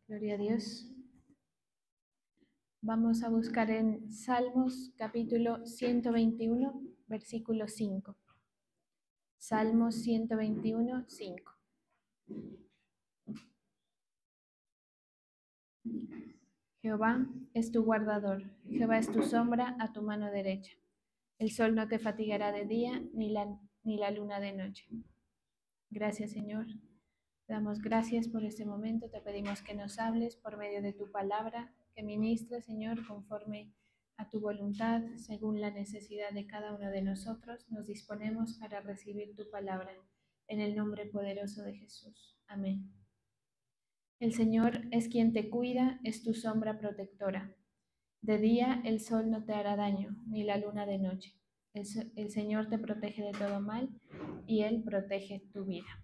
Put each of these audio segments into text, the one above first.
Gloria a Dios. Vamos a buscar en Salmos capítulo 121, versículo 5. Salmos 121, 5. Jehová es tu guardador, Jehová es tu sombra a tu mano derecha. El sol no te fatigará de día, ni la luna de noche. Gracias, Señor. Te damos gracias por este momento. Te pedimos que nos hables por medio de tu palabra, que ministres, Señor, conforme a tu voluntad, según la necesidad de cada uno de nosotros. Nos disponemos para recibir tu palabra. En el nombre poderoso de Jesús. Amén. El Señor es quien te cuida, es tu sombra protectora. De día el sol no te hará daño, ni la luna de noche. El Señor te protege de todo mal y Él protege tu vida.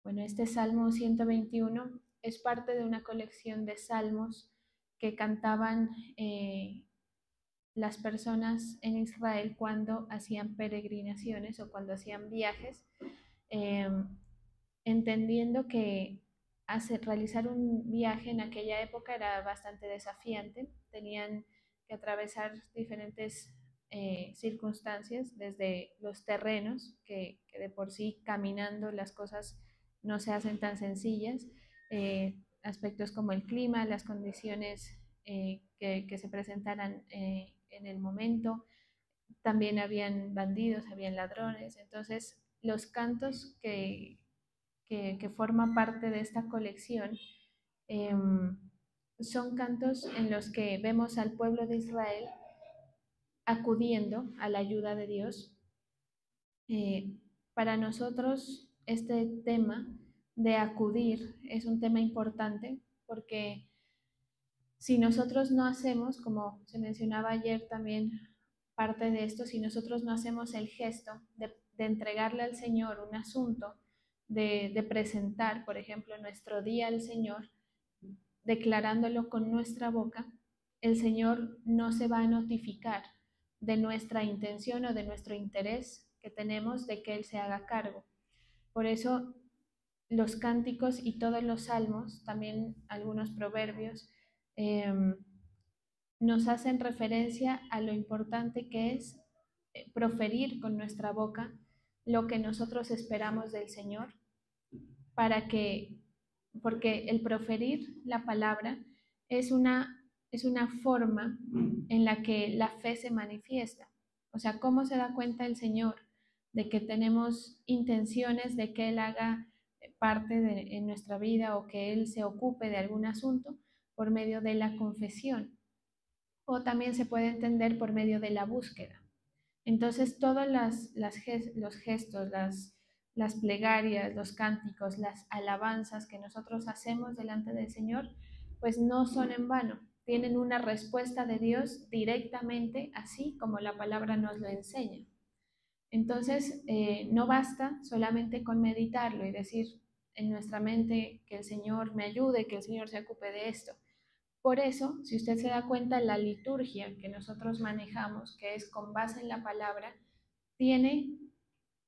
Bueno, este Salmo 121 es parte de una colección de salmos que cantaban las personas en Israel cuando hacían peregrinaciones o cuando hacían viajes, entendiendo que realizar un viaje en aquella época era bastante desafiante. Tenían que atravesar diferentes circunstancias, desde los terrenos, que de por sí caminando las cosas no se hacen tan sencillas, aspectos como el clima, las condiciones que se presentaran en el momento. También habían bandidos, habían ladrones. Entonces los cantos que forman parte de esta colección son cantos en los que vemos al pueblo de Israel acudiendo a la ayuda de Dios. Para nosotros este tema de acudir es un tema importante porque si nosotros no hacemos, como se mencionaba ayer también, parte de esto, si nosotros no hacemos el gesto de entregarle al Señor un asunto, de presentar, por ejemplo, nuestro día al Señor, declarándolo con nuestra boca, el Señor no se va a notificar de nuestra intención o de nuestro interés que tenemos de que Él se haga cargo. Por eso los cánticos y todos los salmos, también algunos proverbios, nos hacen referencia a lo importante que es proferir con nuestra boca lo que nosotros esperamos del Señor, porque el proferir la palabra es una forma en la que la fe se manifiesta. O sea, ¿cómo se da cuenta el Señor de que tenemos intenciones de que Él haga parte en nuestra vida o que Él se ocupe de algún asunto? Por medio de la confesión, o también se puede entender por medio de la búsqueda. Entonces, todos los gestos, las plegarias, los cánticos, las alabanzas que nosotros hacemos delante del Señor, pues no son en vano, tienen una respuesta de Dios directamente, así como la palabra nos lo enseña. Entonces, no basta solamente con meditarlo y decir en nuestra mente que el Señor me ayude, que el Señor se ocupe de esto. Por eso, si usted se da cuenta, la liturgia que nosotros manejamos, que es con base en la palabra, tiene,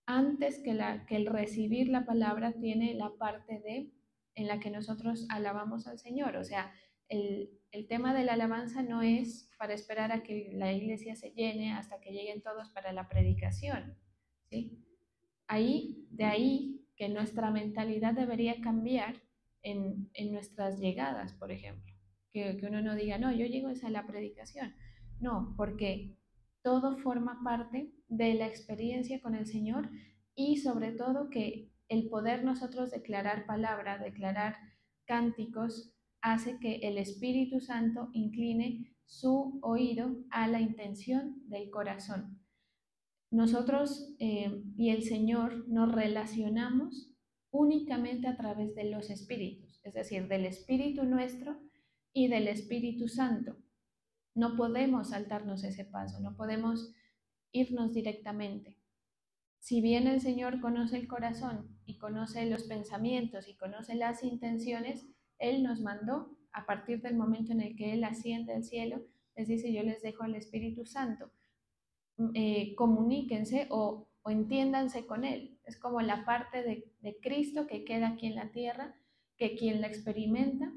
antes que el recibir la palabra, tiene la parte en la que nosotros alabamos al Señor. O sea, el tema de la alabanza no es para esperar a que la iglesia se llene hasta que lleguen todos para la predicación, ¿sí? De ahí que nuestra mentalidad debería cambiar en nuestras llegadas, por ejemplo. Que uno no diga, no, yo llego a la predicación. No, porque todo forma parte de la experiencia con el Señor y sobre todo que el poder nosotros declarar palabra, declarar cánticos, hace que el Espíritu Santo incline su oído a la intención del corazón. Nosotros y el Señor nos relacionamos únicamente a través de los espíritus, es decir, del Espíritu nuestro y del Espíritu Santo. No podemos saltarnos ese paso, no podemos irnos directamente. Si bien el Señor conoce el corazón y conoce los pensamientos y conoce las intenciones, Él nos mandó, a partir del momento en el que Él asciende al cielo, les dice, yo les dejo al Espíritu Santo. Comuníquense o entiéndanse con Él. Es como la parte de Cristo que queda aquí en la tierra, que quien la experimenta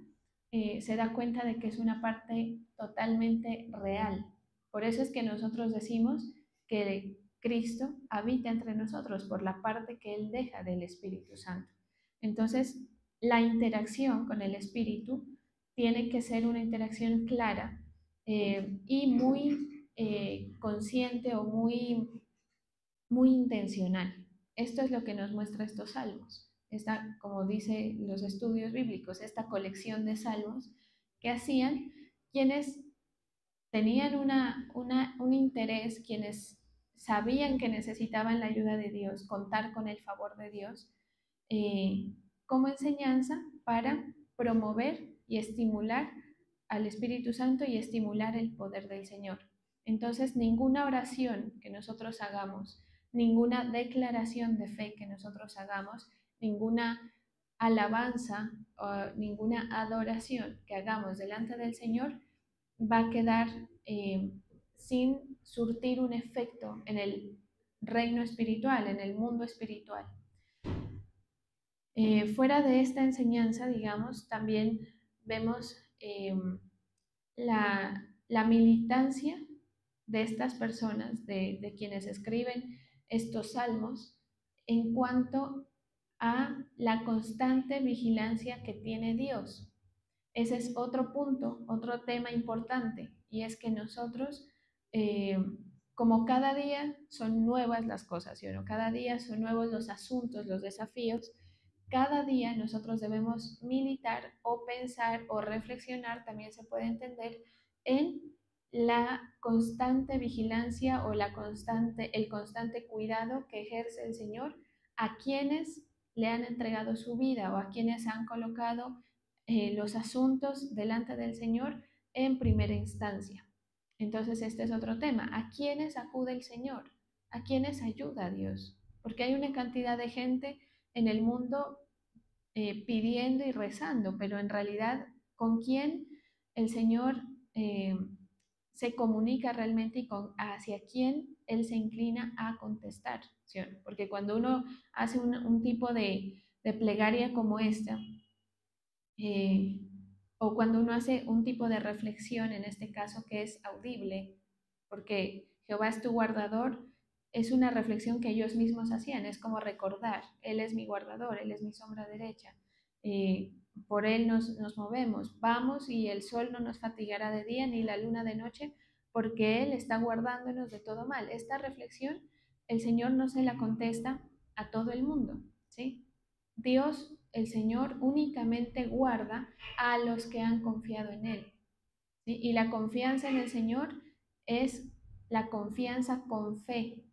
se da cuenta de que es una parte totalmente real. Por eso es que nosotros decimos que Cristo habita entre nosotros por la parte que Él deja del Espíritu Santo. Entonces, la interacción con el Espíritu tiene que ser una interacción clara y muy consciente o muy intencional. Esto es lo que nos muestra estos salmos. Esta, como dicen los estudios bíblicos, esta colección de salmos que hacían quienes tenían un interés, quienes sabían que necesitaban la ayuda de Dios, contar con el favor de Dios, como enseñanza para promover y estimular al Espíritu Santo y estimular el poder del Señor. Entonces, ninguna oración que nosotros hagamos, ninguna declaración de fe que nosotros hagamos, ninguna alabanza o ninguna adoración que hagamos delante del Señor va a quedar sin surtir un efecto en el reino espiritual, en el mundo espiritual. Fuera de esta enseñanza, digamos, también vemos la militancia de estas personas, de quienes escriben estos salmos, en cuanto a la constante vigilancia que tiene Dios. Ese es otro punto, otro tema importante, y es que nosotros, eh, como cada día son nuevas las cosas, ¿sí o no? Cada día son nuevos los asuntos, los desafíos, cada día nosotros debemos militar o pensar o reflexionar, también se puede entender, en la constante vigilancia o el constante cuidado que ejerce el Señor a quienes le han entregado su vida o a quienes han colocado los asuntos delante del Señor en primera instancia. Entonces, este es otro tema. ¿A quiénes acude el Señor? ¿A quiénes ayuda a Dios? Porque hay una cantidad de gente en el mundo pidiendo y rezando, pero en realidad, ¿con quién el Señor se comunica realmente y hacia quién Él se inclina a contestar? ¿Sí? Porque cuando uno hace un tipo de plegaria como esta, eh, o cuando uno hace un tipo de reflexión, en este caso que es audible, porque Jehová es tu guardador, es una reflexión que ellos mismos hacían, es como recordar, Él es mi guardador, Él es mi sombra derecha, por Él nos movemos, vamos y el sol no nos fatigará de día ni la luna de noche, porque Él está guardándonos de todo mal. Esta reflexión el Señor no se la contesta a todo el mundo, ¿sí? Dios, el Señor, únicamente guarda a los que han confiado en Él, ¿sí? Y la confianza en el Señor es la confianza con fe.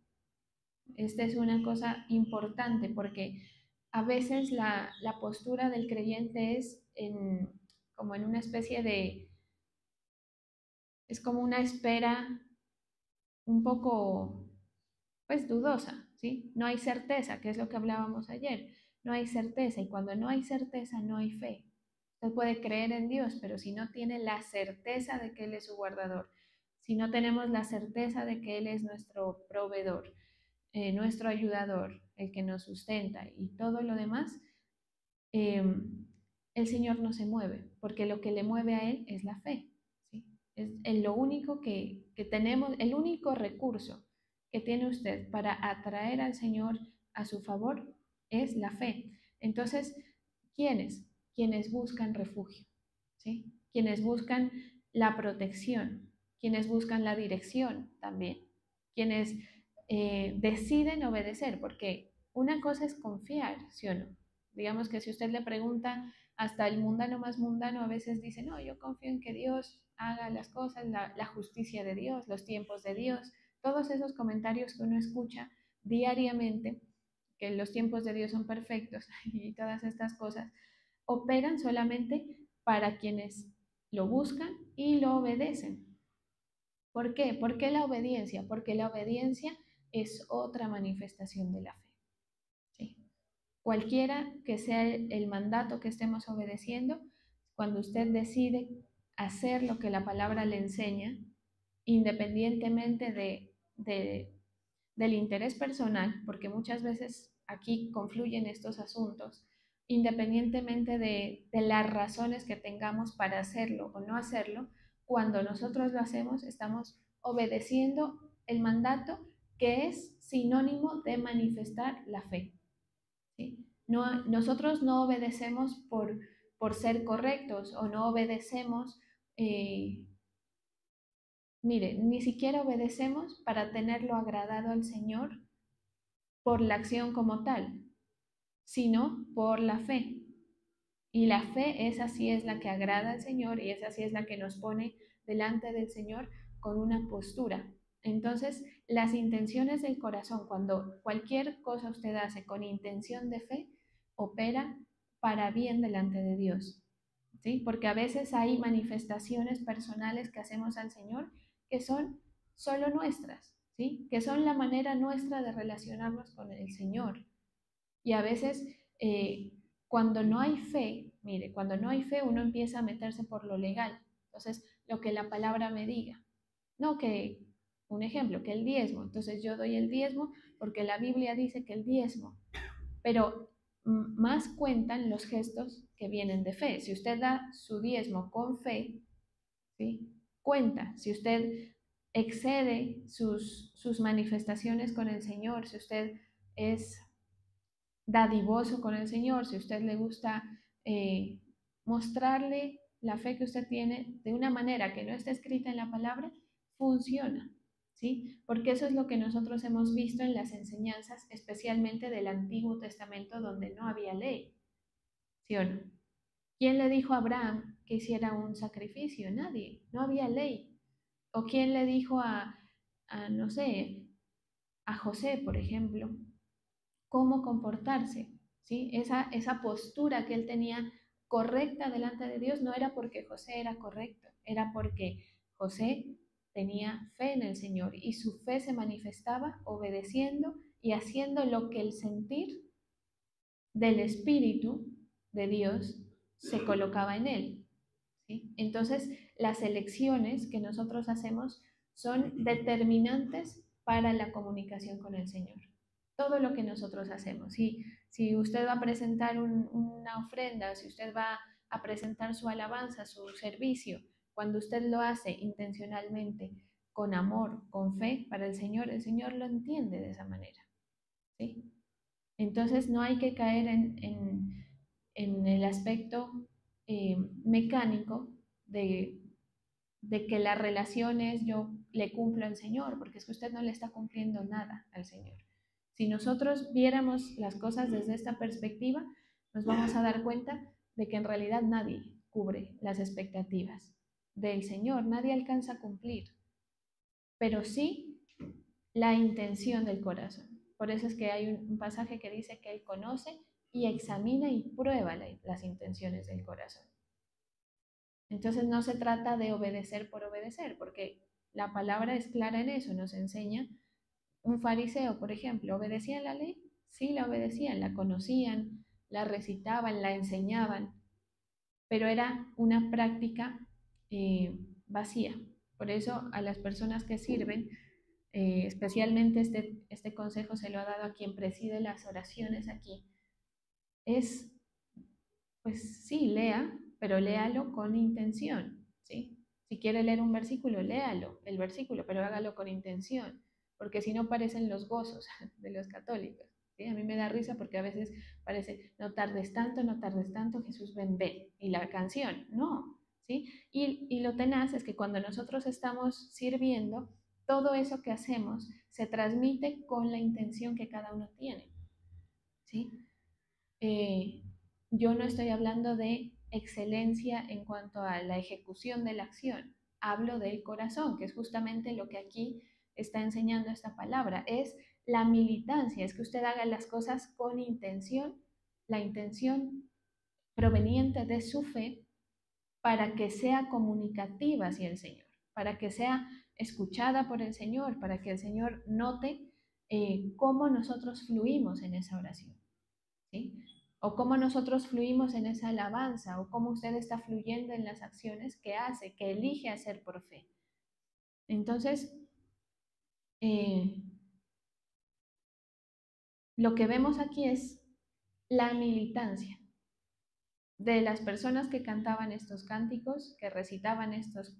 Esta es una cosa importante porque a veces la postura del creyente es como en una especie es como una espera un poco, pues dudosa, ¿sí? No hay certeza, que es lo que hablábamos ayer. No hay certeza y cuando no hay certeza no hay fe. Usted puede creer en Dios, pero si no tiene la certeza de que Él es su guardador, si no tenemos la certeza de que Él es nuestro proveedor, nuestro ayudador, el que nos sustenta y todo lo demás, eh, el Señor no se mueve, porque lo que le mueve a Él es la fe. ¿Sí? Es lo único que tenemos, el único recurso que tiene usted para atraer al Señor a su favor es la fe. Entonces, ¿quiénes? Quienes buscan refugio, ¿sí? Quienes buscan la protección, quienes buscan la dirección también, quienes deciden obedecer, porque una cosa es confiar, ¿sí o no? Digamos que si usted le pregunta, hasta el mundano más mundano a veces dice, no, yo confío en que Dios haga las cosas, la justicia de Dios, los tiempos de Dios, todos esos comentarios que uno escucha diariamente, que los tiempos de Dios son perfectos y todas estas cosas, operan solamente para quienes lo buscan y lo obedecen. ¿Por qué? ¿Por qué la obediencia? Porque la obediencia es otra manifestación de la fe. ¿Sí? Cualquiera que sea el mandato que estemos obedeciendo, cuando usted decide hacer lo que la palabra le enseña, independientemente del interés personal, porque muchas veces aquí confluyen estos asuntos, independientemente de las razones que tengamos para hacerlo o no hacerlo, cuando nosotros lo hacemos, estamos obedeciendo el mandato que es sinónimo de manifestar la fe. ¿Sí? No, nosotros no obedecemos por ser correctos o no obedecemos, mire, ni siquiera obedecemos para tenerlo agradado al Señor por la acción como tal, sino por la fe. Y la fe, esa sí es la que agrada al Señor y esa sí es la que nos pone delante del Señor con una postura. Entonces, las intenciones del corazón, cuando cualquier cosa usted hace con intención de fe, opera para bien delante de Dios. ¿Sí? Porque a veces hay manifestaciones personales que hacemos al Señor que son solo nuestras, ¿sí? Que son la manera nuestra de relacionarnos con el Señor. Y a veces, cuando no hay fe, mire, cuando no hay fe uno empieza a meterse por lo legal. Entonces, lo que la palabra me diga. No, que, un ejemplo, que el diezmo. Entonces yo doy el diezmo porque la Biblia dice que el diezmo. Pero más cuentan los gestos que vienen de fe. Si usted da su diezmo con fe, ¿sí? Cuenta. Si usted excede sus manifestaciones con el Señor, si usted es dadivoso con el Señor, si a usted le gusta mostrarle la fe que usted tiene de una manera que no está escrita en la palabra, funciona, ¿sí? Porque eso es lo que nosotros hemos visto en las enseñanzas, especialmente del Antiguo Testamento, donde no había ley, ¿sí o no? ¿Quién le dijo a Abraham que hiciera un sacrificio? Nadie, no había ley. ¿O quién le dijo no sé, a José, por ejemplo, cómo comportarse? ¿Sí? Esa postura que él tenía correcta delante de Dios no era porque José era correcto, era porque José tenía fe en el Señor y su fe se manifestaba obedeciendo y haciendo lo que el sentir del Espíritu de Dios se colocaba en él. ¿Sí? Entonces, las elecciones que nosotros hacemos son determinantes para la comunicación con el Señor. Todo lo que nosotros hacemos. Si usted va a presentar una ofrenda, si usted va a presentar su alabanza, su servicio, cuando usted lo hace intencionalmente, con amor, con fe para el Señor lo entiende de esa manera. ¿Sí? Entonces no hay que caer en el aspecto mecánico de, de que la relación es yo le cumplo al Señor, porque es que usted no le está cumpliendo nada al Señor. Si nosotros viéramos las cosas desde esta perspectiva, nos vamos a dar cuenta de que en realidad nadie cubre las expectativas del Señor, nadie alcanza a cumplir, pero sí la intención del corazón. Por eso es que hay un pasaje que dice que Él conoce y examina y prueba las intenciones del corazón. Entonces no se trata de obedecer por obedecer, porque la palabra es clara en eso, nos enseña. Un fariseo, por ejemplo, ¿obedecía la ley? Sí, la obedecían, la conocían, la recitaban, la enseñaban, pero era una práctica vacía. Por eso a las personas que sirven, especialmente este consejo se lo ha dado a quien preside las oraciones aquí, es, pues sí, lea, pero léalo con intención, ¿sí? Si quiere leer un versículo, léalo, el versículo, pero hágalo con intención, porque si no parecen los gozos de los católicos, ¿sí? A mí me da risa porque a veces parece, no tardes tanto, Jesús ven, y la canción, no, ¿sí? Y lo tenaz es que cuando nosotros estamos sirviendo, todo eso que hacemos se transmite con la intención que cada uno tiene, ¿sí? Eh, yo no estoy hablando de excelencia en cuanto a la ejecución de la acción, hablo del corazón, que es justamente lo que aquí está enseñando esta palabra, es la militancia, es que usted haga las cosas con intención, la intención proveniente de su fe para que sea comunicativa hacia el Señor, para que sea escuchada por el Señor, para que el Señor note cómo nosotros fluimos en esa oración. ¿Sí? O cómo nosotros fluimos en esa alabanza, o cómo usted está fluyendo en las acciones que hace, que elige hacer por fe. Entonces, lo que vemos aquí es la militancia. de las personas que cantaban estos cánticos, que recitaban estos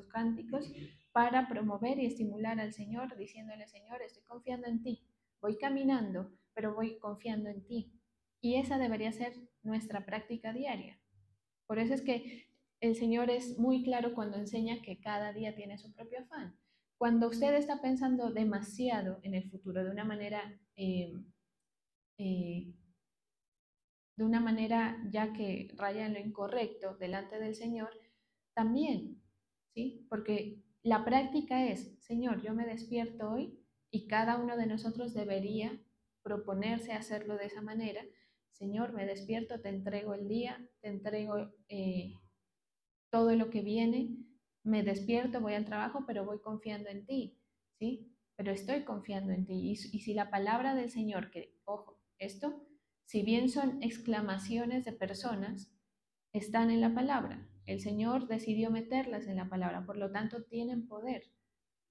cánticos, para promover y estimular al Señor, diciéndole: Señor, estoy confiando en ti, voy caminando, pero voy confiando en ti. Y esa debería ser nuestra práctica diaria. Por eso es que el Señor es muy claro cuando enseña que cada día tiene su propio afán. Cuando usted está pensando demasiado en el futuro de una manera eh, ya que raya en lo incorrecto delante del Señor, también, ¿sí? Porque la práctica es: Señor, yo me despierto hoy, y cada uno de nosotros debería proponerse hacerlo de esa manera. Señor, me despierto, te entrego el día, te entrego todo lo que viene, me despierto, voy al trabajo, pero voy confiando en ti, ¿sí? Pero estoy confiando en ti. Y si la palabra del Señor, que, ojo, esto, si bien son exclamaciones de personas, están en la palabra. El Señor decidió meterlas en la palabra, por lo tanto tienen poder.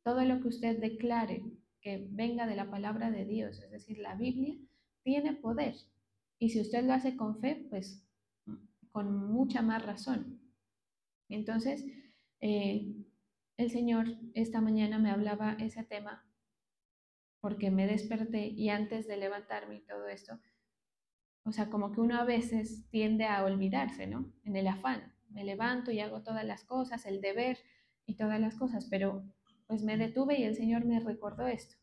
Todo lo que usted declare que venga de la palabra de Dios, es decir, la Biblia, tiene poder. Y si usted lo hace con fe, pues con mucha más razón. Entonces, eh, el Señor esta mañana me hablaba ese tema porque me desperté, y antes de levantarme y todo esto, o sea, como que uno a veces tiende a olvidarse, ¿no? En el afán. Me levanto y hago todas las cosas, el deber y todas las cosas, pero pues me detuve y el Señor me recordó esto.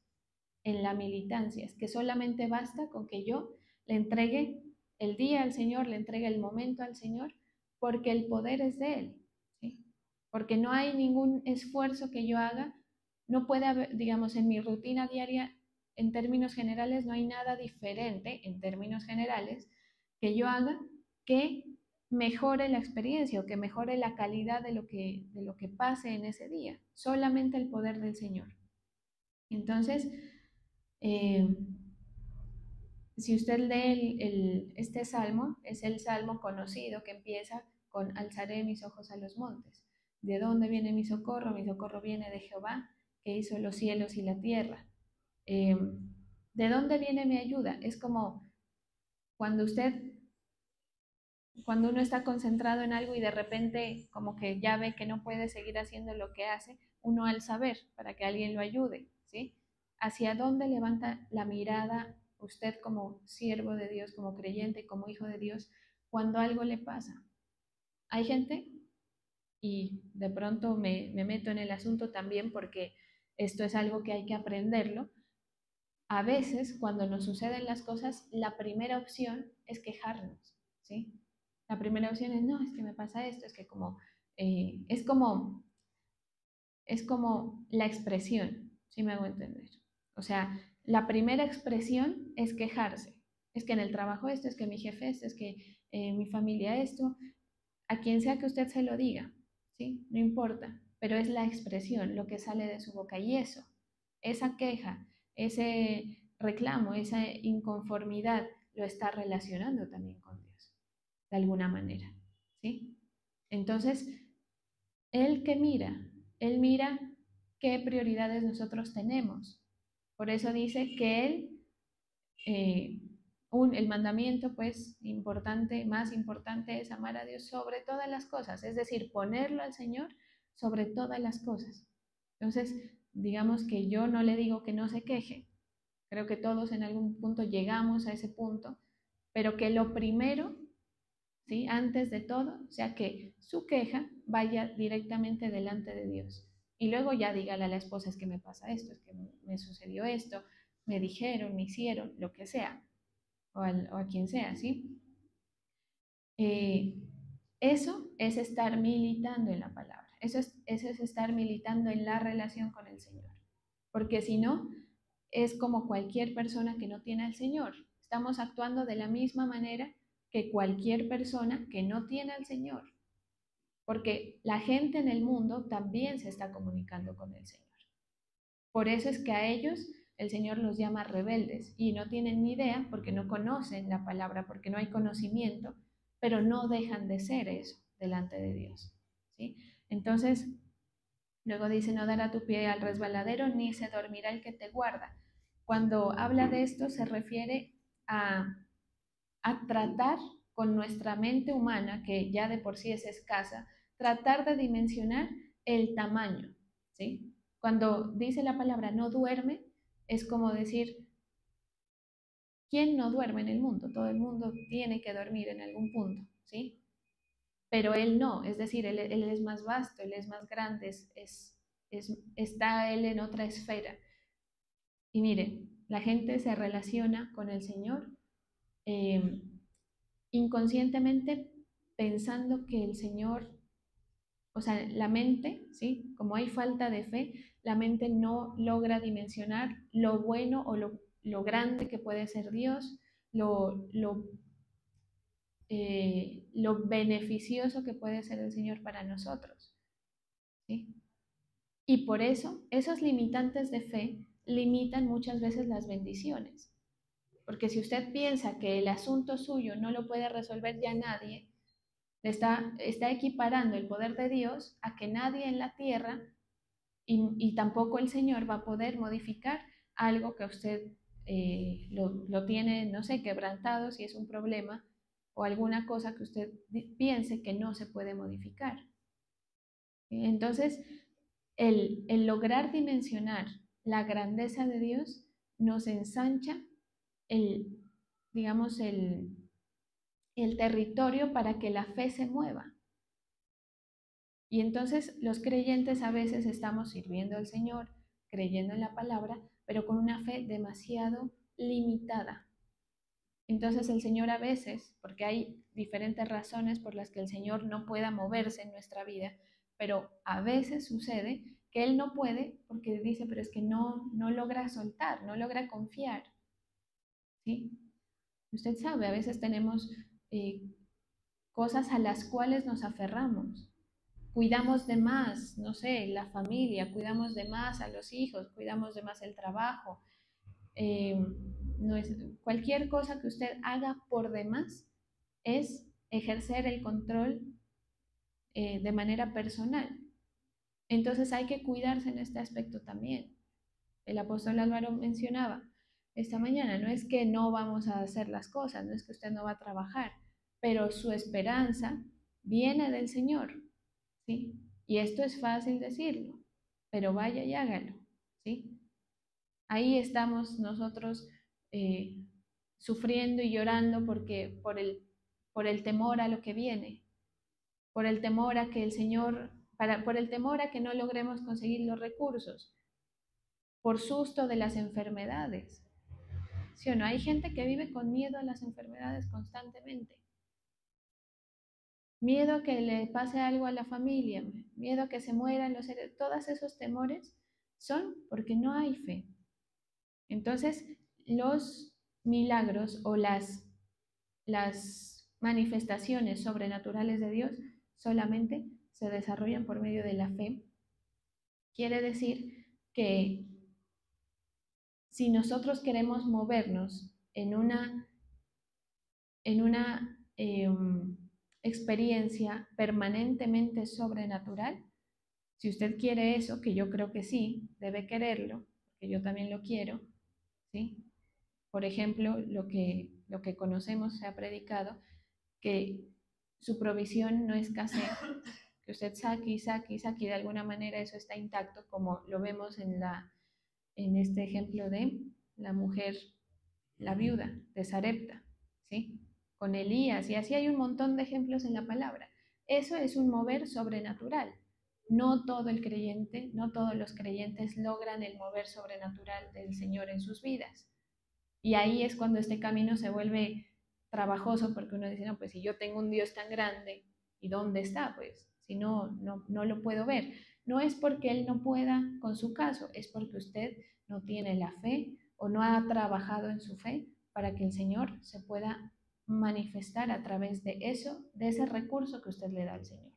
En la militancia, es que solamente basta con que yo le entregue el día al Señor, le entregue el momento al Señor, porque el poder es de Él, ¿sí? Porque no hay ningún esfuerzo que yo haga, no puede haber, digamos, en mi rutina diaria, en términos generales, no hay nada diferente, en términos generales, que yo haga que mejore la experiencia o que mejore la calidad de lo que pase en ese día, solamente el poder del Señor. Entonces, eh, si usted lee este salmo, es el salmo conocido que empieza con: alzaré mis ojos a los montes. ¿De dónde viene mi socorro? Mi socorro viene de Jehová, que hizo los cielos y la tierra. ¿De dónde viene mi ayuda? Es como cuando cuando uno está concentrado en algo y de repente como que ya ve que no puede seguir haciendo lo que hace, uno alza a ver para que alguien lo ayude, ¿sí? ¿Hacia dónde levanta la mirada usted como siervo de Dios, como creyente, como hijo de Dios, cuando algo le pasa? Hay gente, y de pronto me meto en el asunto también porque esto es algo que hay que aprenderlo. A veces, cuando nos suceden las cosas, la primera opción es quejarnos, ¿sí? La primera opción es: no, es que me pasa esto, es que como, es como, es como la expresión, ¿sí me hago entender? O sea, la primera expresión es quejarse. Es que en el trabajo esto, es que mi jefe esto, es que mi familia esto, a quien sea que usted se lo diga, ¿sí? No importa, pero es la expresión, lo que sale de su boca. Y eso, esa queja, ese reclamo, esa inconformidad, lo está relacionando también con Dios, de alguna manera, ¿sí? Entonces, Él que mira, Él mira qué prioridades nosotros tenemos. Por eso dice que Él, eh, el mandamiento pues importante, más importante, es amar a Dios sobre todas las cosas, es decir, ponerlo al Señor sobre todas las cosas. Entonces, digamos que yo no le digo que no se queje, creo que todos en algún punto llegamos a ese punto, pero que lo primero, ¿sí? Antes de todo, o sea, que su queja vaya directamente delante de Dios. Y luego ya dígale a la esposa: es que me pasa esto, es que me sucedió esto, me dijeron, me hicieron, lo que sea, o a quien sea, ¿sí? Eh, eso es estar militando en la palabra, eso es estar militando en la relación con el Señor. Porque si no, es como cualquier persona que no tiene al Señor. Estamos actuando de la misma manera que cualquier persona que no tiene al Señor. Porque la gente en el mundo también se está comunicando con el Señor. Por eso es que a ellos el Señor los llama rebeldes y no tienen ni idea porque no conocen la palabra, porque no hay conocimiento, pero no dejan de ser eso delante de Dios, ¿sí? Entonces, luego dice: no dará tu pie al resbaladero, ni se dormirá el que te guarda. Cuando habla de esto se refiere a tratar con nuestra mente humana, que ya de por sí es escasa, tratar de dimensionar el tamaño, ¿sí? Cuando dice la palabra no duerme, es como decir, ¿quién no duerme en el mundo? Todo el mundo tiene que dormir en algún punto, ¿sí? Pero él no, es decir, él es más vasto, él es más grande, está él en otra esfera. Y mire, la gente se relaciona con el Señor eh, inconscientemente pensando que el Señor, o sea, la mente, ¿sí? Como hay falta de fe, la mente no logra dimensionar lo bueno o lo grande que puede ser Dios, lo beneficioso que puede ser el Señor para nosotros, ¿sí? Y por eso, esos limitantes de fe limitan muchas veces las bendiciones. Porque si usted piensa que el asunto suyo no lo puede resolver ya nadie, está equiparando el poder de Dios a que nadie en la tierra y tampoco el Señor va a poder modificar algo que usted lo tiene, no sé, quebrantado, si es un problema, o alguna cosa que usted piense que no se puede modificar. Entonces, el lograr dimensionar la grandeza de Dios nos ensancha el, digamos, el territorio para que la fe se mueva. Y entonces los creyentes a veces estamos sirviendo al Señor, creyendo en la palabra, pero con una fe demasiado limitada. Entonces el Señor a veces, porque hay diferentes razones por las que el Señor no pueda moverse en nuestra vida, pero a veces sucede que Él no puede porque dice, pero es que no logra soltar, no logra confiar. ¿Sí? Usted sabe, a veces tenemos cosas a las cuales nos aferramos. Cuidamos de más, no sé, la familia, cuidamos de más a los hijos, cuidamos de más el trabajo. No es, cualquier cosa que usted haga por demás es ejercer el control de manera personal. Entonces hay que cuidarse en este aspecto también. El apóstol Álvaro mencionaba esta mañana, no es que no vamos a hacer las cosas, no es que usted no va a trabajar, pero su esperanza viene del Señor, ¿sí? Y esto es fácil decirlo, pero vaya y hágalo, ¿sí? Ahí estamos nosotros sufriendo y llorando porque por el temor a lo que viene, por el temor a que el Señor, por el temor a que no logremos conseguir los recursos, por susto de las enfermedades. ¿Sí o no? Hay gente que vive con miedo a las enfermedades constantemente. Miedo a que le pase algo a la familia, miedo a que se mueran los seres. Todos esos temores son porque no hay fe. Entonces, los milagros o las manifestaciones sobrenaturales de Dios solamente se desarrollan por medio de la fe. Quiere decir que si nosotros queremos movernos en una experiencia permanentemente sobrenatural, si usted quiere eso, que yo creo que sí, debe quererlo, porque yo también lo quiero, ¿sí? Por ejemplo, lo que conocemos, se ha predicado, que su provisión no escasea, que usted saque y saque y saque, y de alguna manera eso está intacto, como lo vemos en este ejemplo de la mujer, la viuda de Sarepta, ¿sí? Con Elías, y así hay un montón de ejemplos en la palabra. Eso es un mover sobrenatural. No todo el creyente, no todos los creyentes logran el mover sobrenatural del Señor en sus vidas. Y ahí es cuando este camino se vuelve trabajoso, porque uno dice, no, pues si yo tengo un Dios tan grande, ¿y dónde está? Pues si no lo puedo ver. No es porque Él no pueda con su caso, es porque usted no tiene la fe o no ha trabajado en su fe para que el Señor se pueda manifestar a través de eso, de ese recurso que usted le da al Señor.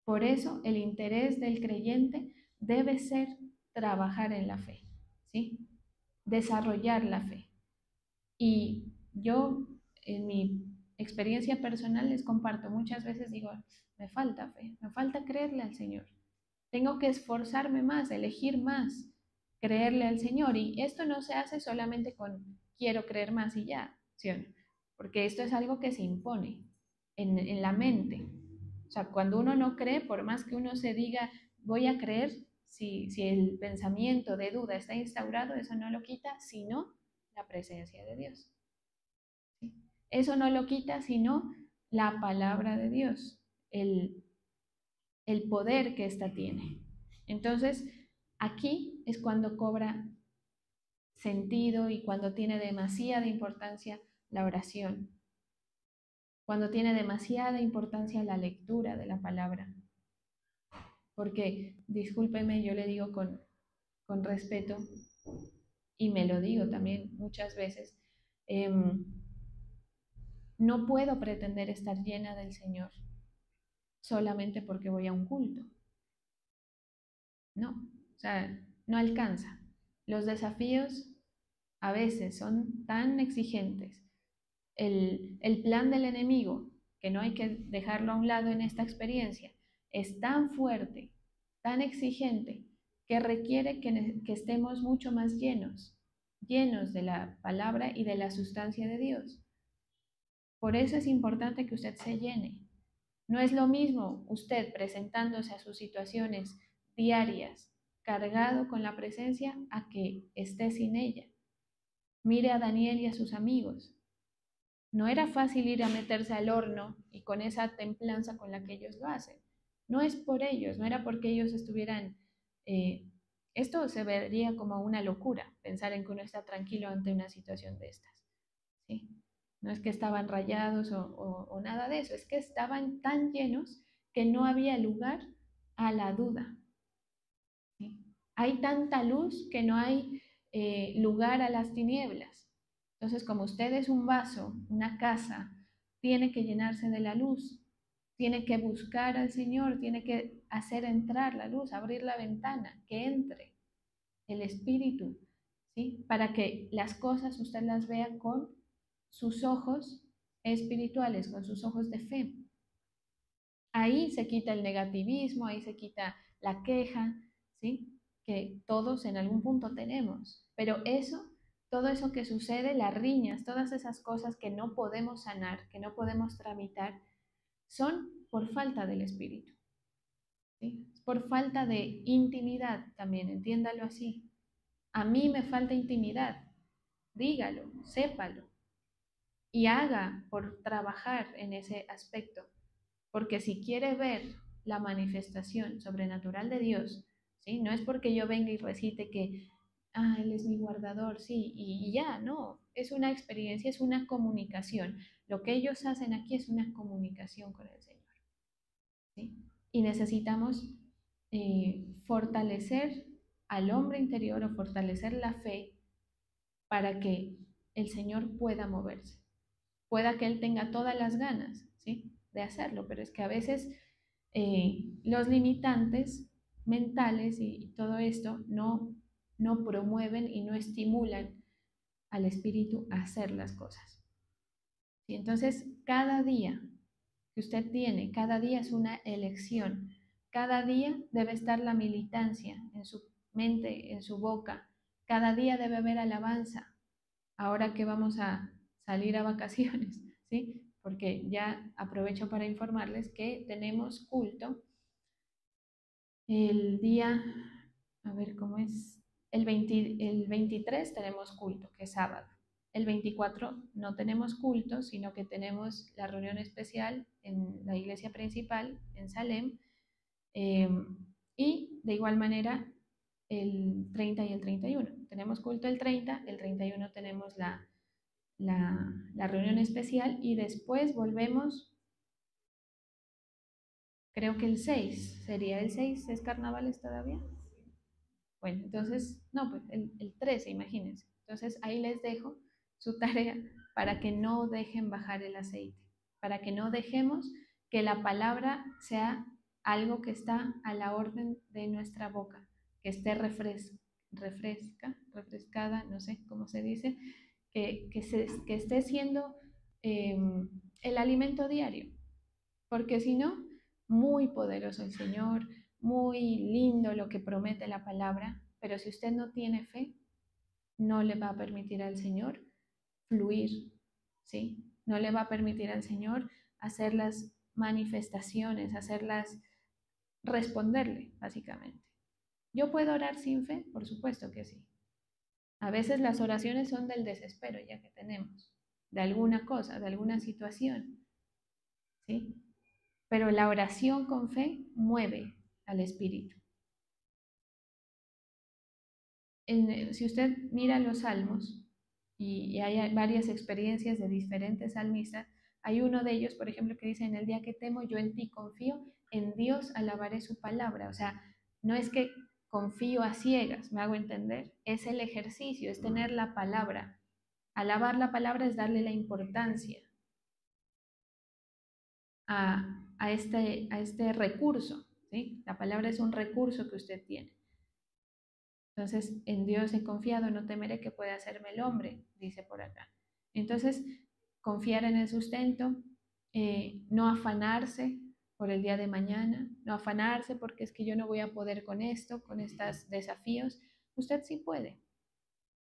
Por eso el interés del creyente debe ser trabajar en la fe, ¿sí? Desarrollar la fe. Y yo, en mi experiencia personal, les comparto, muchas veces digo, me falta fe, me falta creerle al Señor. Tengo que esforzarme más, elegir más, creerle al Señor. Y esto no se hace solamente con quiero creer más y ya, ¿sí o no? porque esto es algo que se impone en la mente. O sea, cuando uno no cree, por más que uno se diga, voy a creer, si el pensamiento de duda está instaurado, eso no lo quita, sino la presencia de Dios. ¿Sí? Eso no lo quita, sino la palabra de Dios, el poder que ésta tiene. Entonces, aquí es cuando cobra sentido y cuando tiene demasiada importancia la oración, cuando tiene demasiada importancia la lectura de la palabra. Porque, discúlpeme, yo le digo con respeto, y me lo digo también muchas veces, no puedo pretender estar llena del Señor solamente porque voy a un culto. No, o sea, no alcanza. Los desafíos a veces son tan exigentes. El plan del enemigo, que no hay que dejarlo a un lado en esta experiencia, es tan fuerte, tan exigente, que requiere que estemos mucho más llenos de la palabra y de la sustancia de Dios. Por eso es importante que usted se llene. No es lo mismo usted presentándose a sus situaciones diarias, cargado con la presencia, a que esté sin ella. Mire a Daniel y a sus amigos. No era fácil ir a meterse al horno y con esa templanza con la que ellos lo hacen. No es por ellos, no era porque ellos estuvieran... esto se vería como una locura, pensar en que uno está tranquilo ante una situación de estas. ¿Sí? No es que estaban rayados o nada de eso, es que estaban tan llenos que no había lugar a la duda. ¿Sí? Hay tanta luz que no hay lugar a las tinieblas. Entonces, como usted es un vaso, una casa, tiene que llenarse de la luz, tiene que buscar al Señor, tiene que hacer entrar la luz, abrir la ventana, que entre el Espíritu, ¿sí? Para que las cosas usted las vea con sus ojos espirituales, con sus ojos de fe. Ahí se quita el negativismo, ahí se quita la queja, ¿sí? Que todos en algún punto tenemos. Pero eso, todo eso que sucede, las riñas, todas esas cosas que no podemos sanar, que no podemos tramitar, son por falta del Espíritu. ¿Sí? Por falta de intimidad también, entiéndalo así. A mí me falta intimidad, dígalo, sépalo y haga por trabajar en ese aspecto. Porque si quiere ver la manifestación sobrenatural de Dios, ¿sí? No es porque yo venga y recite que, Él es mi guardador, sí, y ya, no, es una experiencia, es una comunicación. Lo que ellos hacen aquí es una comunicación con el Señor, ¿sí? Y necesitamos fortalecer al hombre interior o fortalecer la fe para que el Señor pueda moverse, pueda que Él tenga todas las ganas, ¿sí? De hacerlo, pero es que a veces los limitantes mentales y todo esto no promueven y no estimulan al espíritu a hacer las cosas. ¿Sí? Entonces, cada día que usted tiene, cada día es una elección, cada día debe estar la militancia en su mente, en su boca, cada día debe haber alabanza. Ahora que vamos a salir a vacaciones, ¿sí? Porque ya aprovecho para informarles que tenemos culto el día, a ver cómo es, el 23 tenemos culto, que es sábado. El 24 no tenemos culto, sino que tenemos la reunión especial en la iglesia principal, en Salem, y de igual manera el 30 y el 31. Tenemos culto el 30, el 31 tenemos la reunión especial y después volvemos, creo que el 6, ¿sería el 6? ¿Es carnavales todavía? Bueno, entonces, no, pues el 13, imagínense. Entonces ahí les dejo su tarea para que no dejen bajar el aceite, para que no dejemos que la palabra sea algo que está a la orden de nuestra boca, que esté refrescada, no sé cómo se dice, que esté siendo el alimento diario, porque si no, muy poderoso el Señor, muy lindo lo que promete la palabra, pero si usted no tiene fe, no le va a permitir al Señor fluir, ¿sí? no le va a permitir al Señor hacer las manifestaciones, responderle, básicamente. ¿Yo puedo orar sin fe? Por supuesto que sí. A veces las oraciones son del desespero ya que tenemos, de alguna cosa, de alguna situación, ¿sí? Pero la oración con fe mueve al Espíritu. Si usted mira los salmos, y hay varias experiencias de diferentes salmistas, hay uno de ellos, por ejemplo, que dice: en el día que temo, yo en ti confío, en Dios alabaré su palabra. O sea, no es que confío a ciegas, me hago entender, es el ejercicio, es tener la palabra. Alabar la palabra es darle la importancia a este recurso, ¿sí? La palabra es un recurso que usted tiene. Entonces, en Dios he confiado, no temeré que pueda hacerme el hombre, dice por acá. Entonces, confiar en el sustento, no afanarse por el día de mañana, no afanarse porque es que yo no voy a poder con esto, con estos desafíos. Usted sí puede.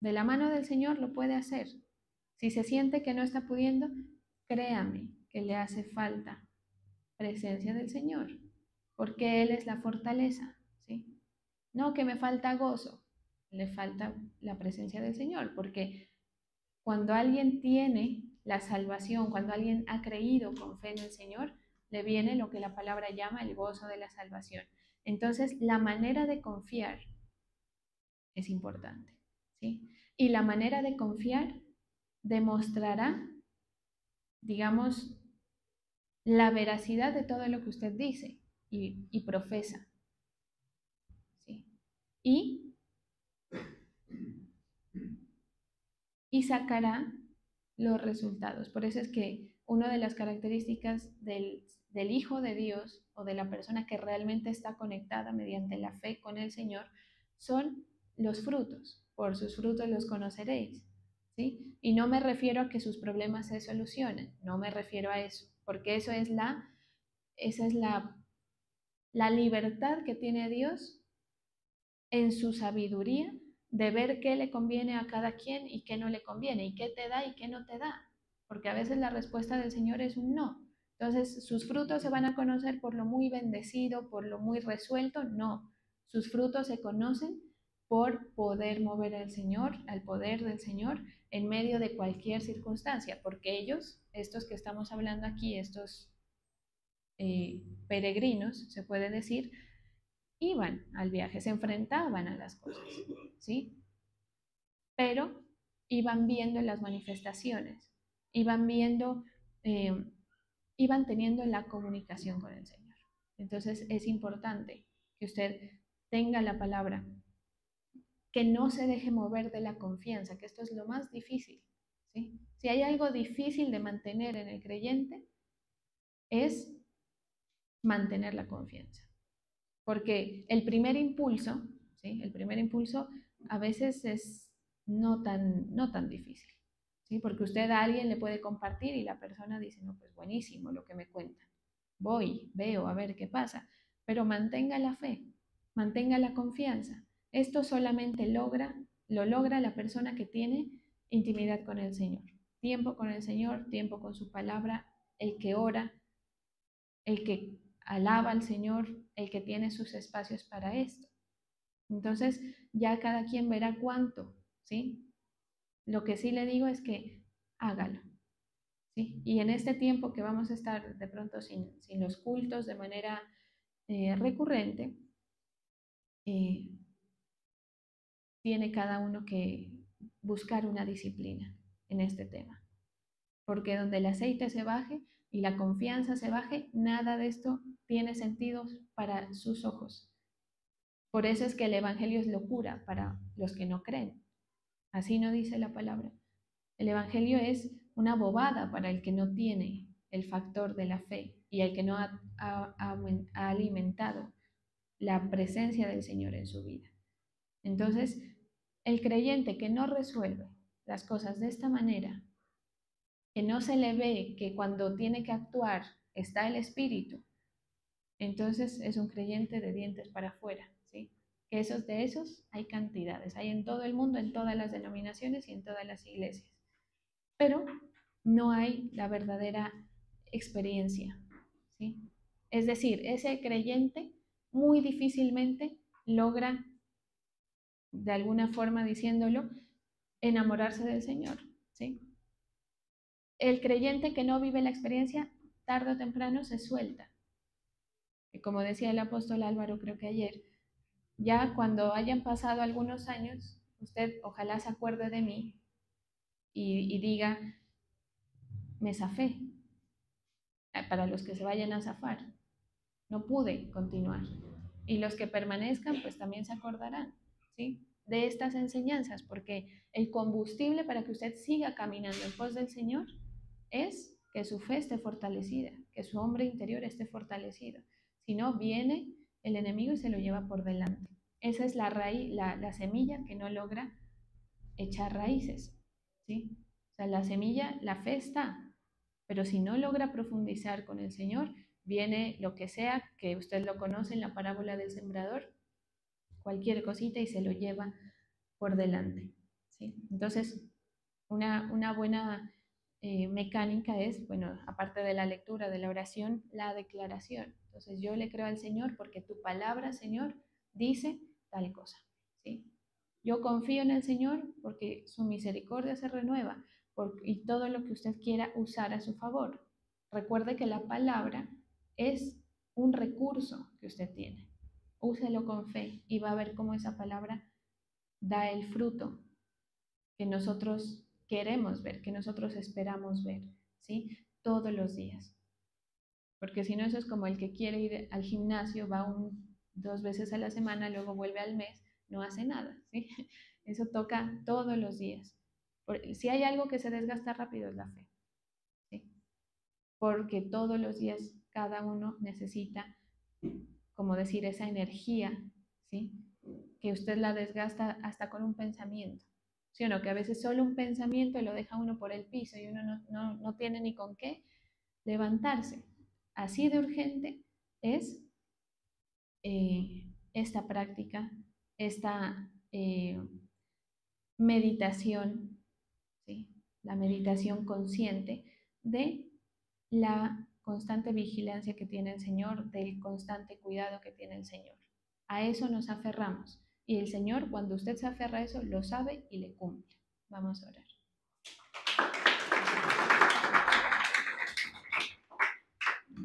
De la mano del Señor lo puede hacer. Si se siente que no está pudiendo, créame que le hace falta presencia del Señor, porque Él es la fortaleza, ¿sí? No que me falta gozo, le falta la presencia del Señor, porque cuando alguien tiene la salvación, cuando alguien ha creído con fe en el Señor, le viene lo que la palabra llama el gozo de la salvación. Entonces, la manera de confiar es importante, ¿sí? Y la manera de confiar demostrará, digamos, la veracidad de todo lo que usted dice y profesa, ¿sí? Y sacará los resultados. Por eso es que una de las características del Hijo de Dios o de la persona que realmente está conectada mediante la fe con el Señor son los frutos. Por sus frutos los conoceréis, ¿sí? Y no me refiero a que sus problemas se solucionen, no me refiero a eso, porque esa es la libertad que tiene Dios en su sabiduría de ver qué le conviene a cada quien y qué no le conviene, y qué te da y qué no te da, porque a veces la respuesta del Señor es un no. Entonces, ¿sus frutos se van a conocer por lo muy bendecido, por lo muy resuelto? No, sus frutos se conocen por poder mover al Señor, al poder del Señor en medio de cualquier circunstancia, porque ellos, estos que estamos hablando aquí, estos peregrinos, se puede decir, iban al viaje, se enfrentaban a las cosas, ¿sí? Pero iban viendo las manifestaciones, iban viendo, eh, iban teniendo la comunicación con el Señor. Entonces es importante que usted tenga la palabra, que no se deje mover de la confianza, que esto es lo más difícil, ¿sí? Si hay algo difícil de mantener en el creyente, es mantener la confianza. Porque el primer impulso, ¿sí? El primer impulso a veces es no tan difícil, ¿sí? Porque usted a alguien le puede compartir y la persona dice: no, pues buenísimo lo que me cuentan. Voy, veo, a ver qué pasa. Pero mantenga la fe, mantenga la confianza. Esto solamente lo logra la persona que tiene intimidad con el Señor. Tiempo con el Señor, tiempo con su palabra, el que ora, el que alaba al Señor, el que tiene sus espacios para esto. Entonces, ya cada quien verá cuánto, ¿sí? Lo que sí le digo es que hágalo, ¿sí? Y en este tiempo que vamos a estar de pronto sin los cultos de manera recurrente, eh, tiene cada uno que buscar una disciplina en este tema. Porque donde el aceite se baje y la confianza se baje, nada de esto tiene sentido para sus ojos. Por eso es que el Evangelio es locura para los que no creen. Así no dice la palabra. El Evangelio es una bobada para el que no tiene el factor de la fe y el que no ha alimentado la presencia del Señor en su vida. Entonces, el creyente que no resuelve las cosas de esta manera, que no se le ve que cuando tiene que actuar está el Espíritu, entonces es un creyente de dientes para afuera, ¿sí? Que de esos hay cantidades, hay en todo el mundo, en todas las denominaciones y en todas las iglesias. Pero no hay la verdadera experiencia, ¿sí? Es decir, ese creyente muy difícilmente logra, de alguna forma diciéndolo, enamorarse del Señor, ¿sí? El creyente que no vive la experiencia, tarde o temprano se suelta. Y como decía el apóstol Álvaro, creo que ayer, ya cuando hayan pasado algunos años, usted ojalá se acuerde de mí y diga, me zafé, para los que se vayan a zafar, no pude continuar. Y los que permanezcan, pues también se acordarán, ¿sí? De estas enseñanzas, porque el combustible para que usted siga caminando en pos del Señor es que su fe esté fortalecida, que su hombre interior esté fortalecido. Si no, viene el enemigo y se lo lleva por delante. Esa es la raíz, la semilla que no logra echar raíces, ¿sí? O sea, la semilla, la fe está, pero si no logra profundizar con el Señor, viene lo que sea, que usted lo conoce en la parábola del sembrador, cualquier cosita y se lo lleva por delante, ¿sí? Entonces, una buena mecánica es, bueno, aparte de la lectura, de la oración, la declaración. Entonces, yo le creo al Señor porque tu palabra, Señor, dice tal cosa, ¿sí? Yo confío en el Señor porque su misericordia se renueva y todo lo que usted quiera usar a su favor. Recuerde que la palabra es un recurso que usted tiene. Úselo con fe y va a ver cómo esa palabra da el fruto que nosotros queremos ver, que nosotros esperamos ver, ¿sí? Todos los días. Porque si no, eso es como el que quiere ir al gimnasio, va 2 veces a la semana, luego vuelve al mes, no hace nada, ¿sí? Eso toca todos los días. Si hay algo que se desgasta rápido es la fe, ¿sí? Porque todos los días cada uno necesita, como decir, esa energía, ¿sí? Que usted la desgasta hasta con un pensamiento, ¿sí o no? Que a veces solo un pensamiento lo deja uno por el piso y uno no tiene ni con qué levantarse. Así de urgente es esta práctica, esta meditación, ¿sí? La meditación consciente de la constante vigilancia que tiene el Señor, del constante cuidado que tiene el Señor. A eso nos aferramos. Y el Señor, cuando usted se aferra a eso, lo sabe y le cumple. Vamos a orar.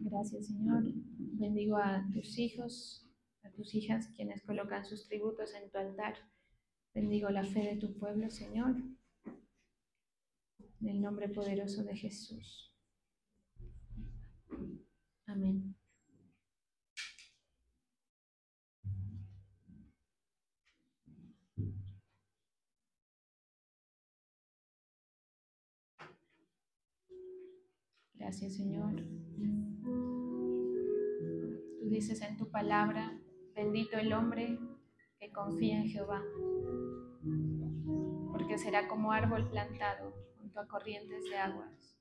Gracias, Señor. Bendigo a tus hijos, a tus hijas, quienes colocan sus tributos en tu altar. Bendigo la fe de tu pueblo, Señor. En el nombre poderoso de Jesús. Amén. Gracias, Señor. Tú dices en tu palabra, bendito el hombre que confía en Jehová, porque será como árbol plantado junto a corrientes de aguas.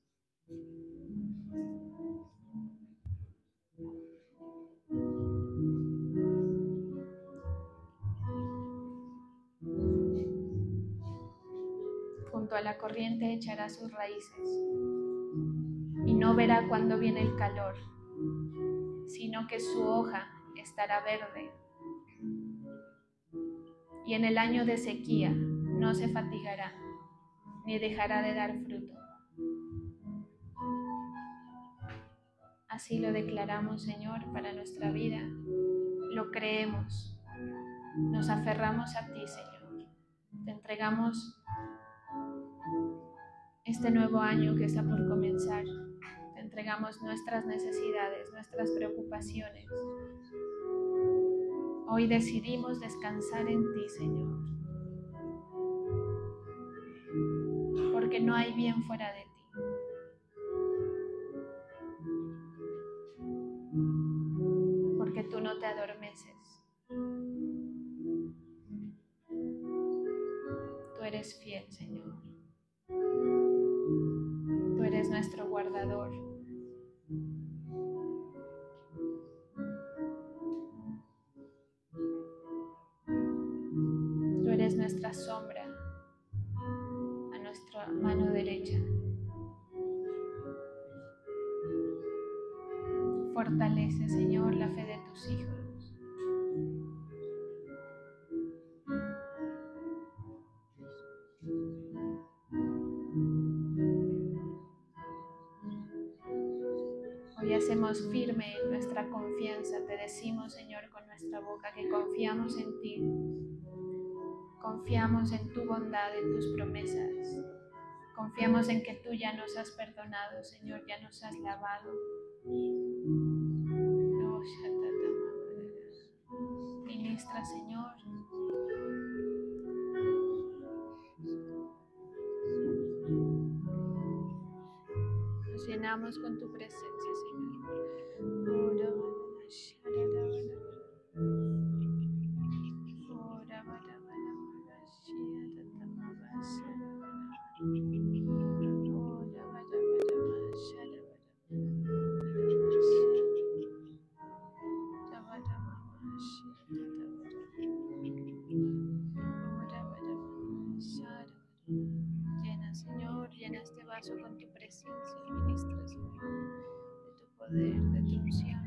Junto a la corriente echará sus raíces y no verá cuándo viene el calor, sino que su hoja estará verde. Y en el año de sequía no se fatigará, ni dejará de dar fruto. Así lo declaramos, Señor, para nuestra vida. Lo creemos. Nos aferramos a ti, Señor. Te entregamos este nuevo año que está por comenzar. Te entregamos nuestras necesidades, nuestras preocupaciones. Hoy decidimos descansar en ti, Señor, porque no hay bien fuera de ti. Porque tú no te adormeces. Tú eres fiel, Señor. Tú eres nuestro guardador. Tú eres nuestra sombra a nuestra mano derecha. Fortalece, Señor, la fe de tus hijos. Hoy hacemos firme nuestra confianza. Te decimos, Señor, con nuestra boca que confiamos en ti. Confiamos en tu bondad, en tus promesas. Confiamos en que tú ya nos has perdonado, Señor, ya nos has lavado. Ministra, Señor. Nos llenamos con tu presencia, Señor. Llena, Señor, llena este vaso con tu presencia, ministra, Señor, de tu poder, de tu unción.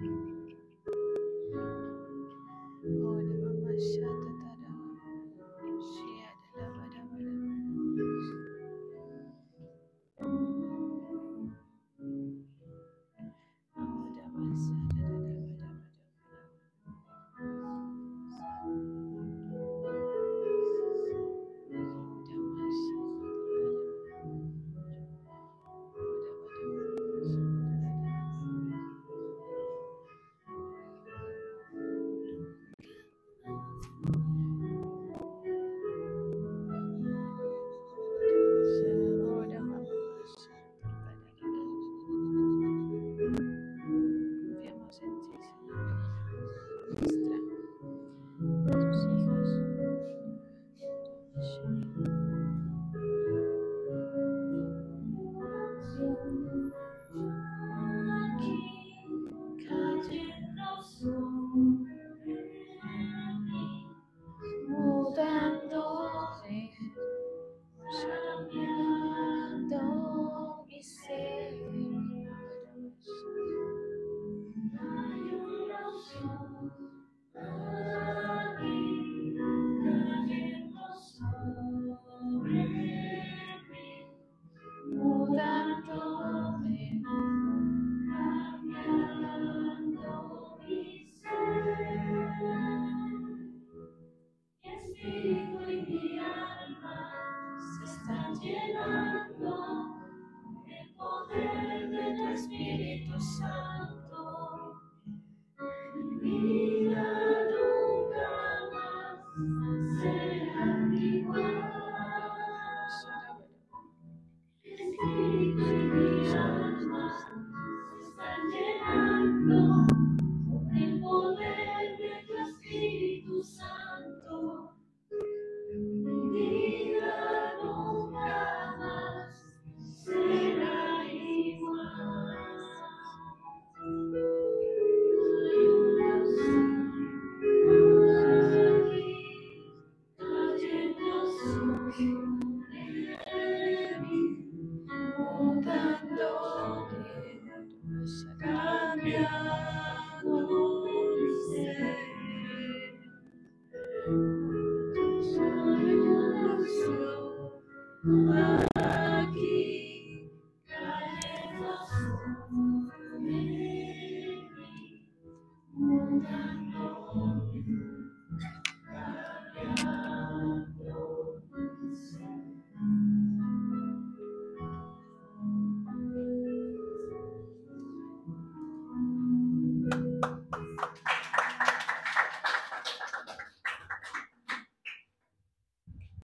Confiamos en ti, Señor.